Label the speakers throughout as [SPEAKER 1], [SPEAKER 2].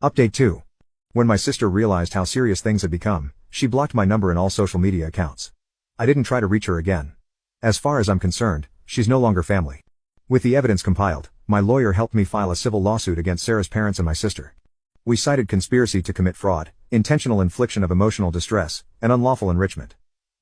[SPEAKER 1] Update 2. When my sister realized how serious things had become, she blocked my number and all social media accounts. I didn't try to reach her again. As far as I'm concerned, she's no longer family. With the evidence compiled, my lawyer helped me file a civil lawsuit against Sarah's parents and my sister. We cited conspiracy to commit fraud, intentional infliction of emotional distress, and unlawful enrichment.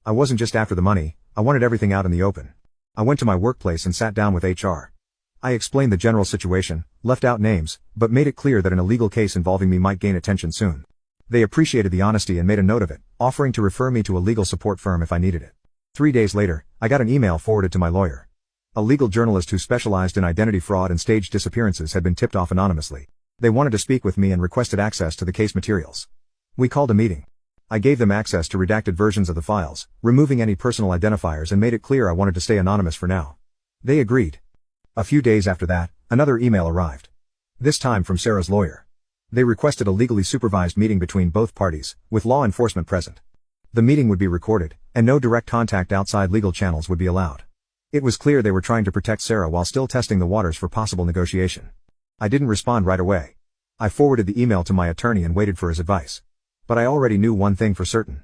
[SPEAKER 1] I wasn't just after the money, I wanted everything out in the open. I went to my workplace and sat down with HR. I explained the general situation, left out names, but made it clear that an illegal case involving me might gain attention soon. They appreciated the honesty and made a note of it, offering to refer me to a legal support firm if I needed it. 3 days later, I got an email forwarded to my lawyer. A legal journalist who specialized in identity fraud and staged disappearances had been tipped off anonymously. They wanted to speak with me and requested access to the case materials. We called a meeting. I gave them access to redacted versions of the files, removing any personal identifiers, and made it clear I wanted to stay anonymous for now. They agreed. A few days after that, another email arrived. This time from Sarah's lawyer. They requested a legally supervised meeting between both parties, with law enforcement present. The meeting would be recorded, and no direct contact outside legal channels would be allowed. It was clear they were trying to protect Sarah while still testing the waters for possible negotiation. I didn't respond right away. I forwarded the email to my attorney and waited for his advice. But I already knew one thing for certain.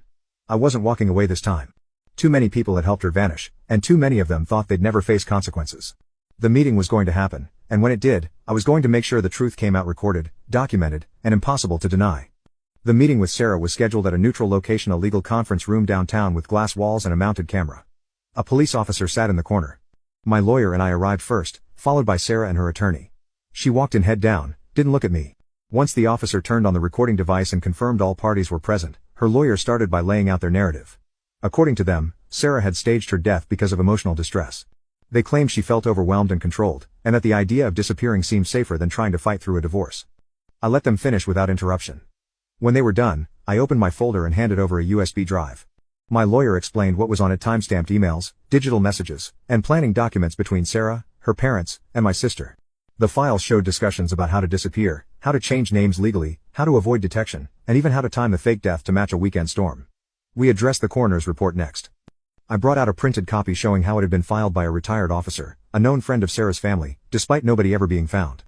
[SPEAKER 1] I wasn't walking away this time. Too many people had helped her vanish, and too many of them thought they'd never face consequences. The meeting was going to happen, and when it did, I was going to make sure the truth came out recorded, documented, and impossible to deny. The meeting with Sarah was scheduled at a neutral location, a legal conference room downtown with glass walls and a mounted camera. A police officer sat in the corner. My lawyer and I arrived first, followed by Sarah and her attorney. She walked in head down, didn't look at me. Once the officer turned on the recording device and confirmed all parties were present, her lawyer started by laying out their narrative. According to them, Sarah had staged her death because of emotional distress. They claimed she felt overwhelmed and controlled, and that the idea of disappearing seemed safer than trying to fight through a divorce. I let them finish without interruption. When they were done, I opened my folder and handed over a USB drive. My lawyer explained what was on it: timestamped emails, digital messages, and planning documents between Sarah, her parents, and my sister. The files showed discussions about how to disappear, how to change names legally, how to avoid detection, and even how to time the fake death to match a weekend storm. We addressed the coroner's report next. I brought out a printed copy showing how it had been filed by a retired officer, a known friend of Sarah's family, despite nobody ever being found.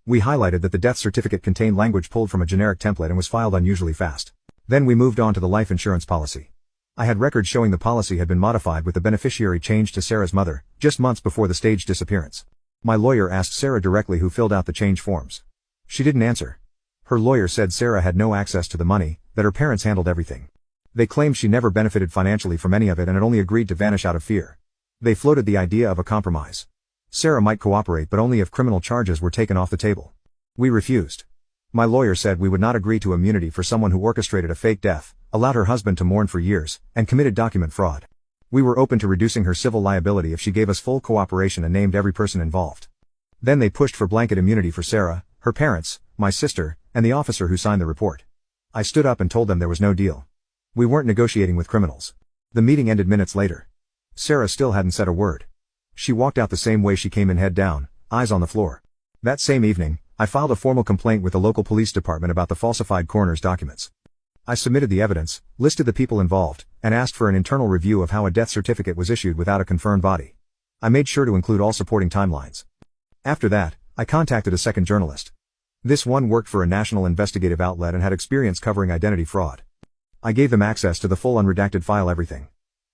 [SPEAKER 1] We highlighted that the death certificate contained language pulled from a generic template and was filed unusually fast. Then we moved on to the life insurance policy. I had records showing the policy had been modified with the beneficiary changed to Sarah's mother, just months before the staged disappearance. My lawyer asked Sarah directly who filled out the change forms. She didn't answer. Her lawyer said Sarah had no access to the money, that her parents handled everything. They claimed she never benefited financially from any of it and had only agreed to vanish out of fear. They floated the idea of a compromise. Sarah might cooperate, but only if criminal charges were taken off the table. We refused. My lawyer said we would not agree to immunity for someone who orchestrated a fake death, allowed her husband to mourn for years, and committed document fraud. We were open to reducing her civil liability if she gave us full cooperation and named every person involved. Then they pushed for blanket immunity for Sarah, her parents, my sister, and the officer who signed the report. I stood up and told them there was no deal. We weren't negotiating with criminals. The meeting ended minutes later. Sarah still hadn't said a word. She walked out the same way she came in, head down, eyes on the floor. That same evening, I filed a formal complaint with the local police department about the falsified coroner's documents. I submitted the evidence, listed the people involved, and asked for an internal review of how a death certificate was issued without a confirmed body. I made sure to include all supporting timelines. After that, I contacted a second journalist. This one worked for a national investigative outlet and had experience covering identity fraud. I gave them access to the full unredacted file, everything.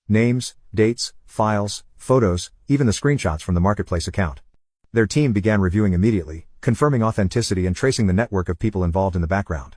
[SPEAKER 1] Names, dates, files, photos, even the screenshots from the marketplace account. Their team began reviewing immediately, confirming authenticity and tracing the network of people involved in the background.